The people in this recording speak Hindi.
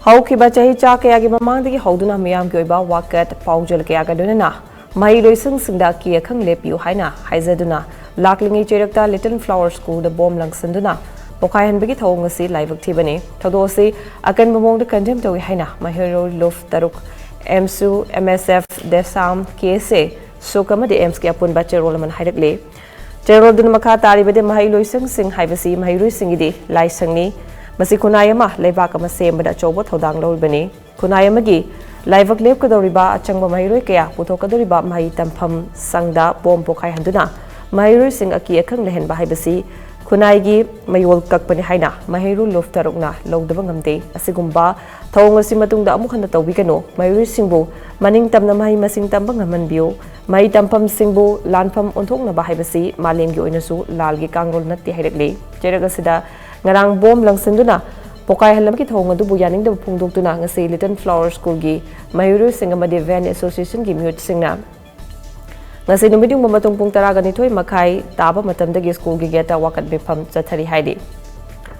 हौखिबा चाही चा कयागी ममांगदगी हौदुना मियाम की ओइबा वाकत पाउजल कयागा लोनना Maheiroi Shing Khongjang की अखंग लेपियो हाइना हाइजदुना लाकलिंगी चेरक्ता लिटिल फ्लावर स्कूल द बॉम लंगसंदुना पोखायहनबगी थौंग असि लाइवक थिबने थौदोसि अकन ममोंग द कंडेम तोइ हाइना Maheiroi लुफ तरुक एमसु MSF देसाम केसे सोकमदे एम्स के अपुन बचेरोल मन हाइरकले चेरोल दुन मखा तारिबदे Maheiroi Shing हाइबसि Maheiroi Shingidi लाइसंगनी मसी खुनायमा लेबाकमा सेमबदा चौबो थौदांग लौबनी खुनायमगी लाइवक लेपकदौरिबा अचंगबा Maheiroi कया पुथोकदौरिबा मही तंफम संगदा बोम पोखाय हंदुना Maheiroi Shing अकी अखंग लेहनबा हाइबसि खुनायगी मयोल ककपनि हाइना Maheiroi लुफ तरुकना लौदबा ngamde असिगुम्बा थौंग असि मतुंगदा अमुक हन तौबिगनो Maheiroi Shingbu मनिंग तमना मही मसिंग तंबा ngammanbiyo मही तंफम सिंगबु लानफम ओंथोकनबा हाइबसि मालेंगी ओइनसु लालगी कांगरोल नत्ति हाइरकले जेरगसिदा ngarang bom langsenduna pokai halam ki thong adu bu yaning da phungdok tuna ngasi Little Flower School gi Maheiroi Shing amadi Van Association gi mute singna ngasi numiding mamatong pung tara gani thoi makai taba matam da gi school gi geta wakat befam chathari haidi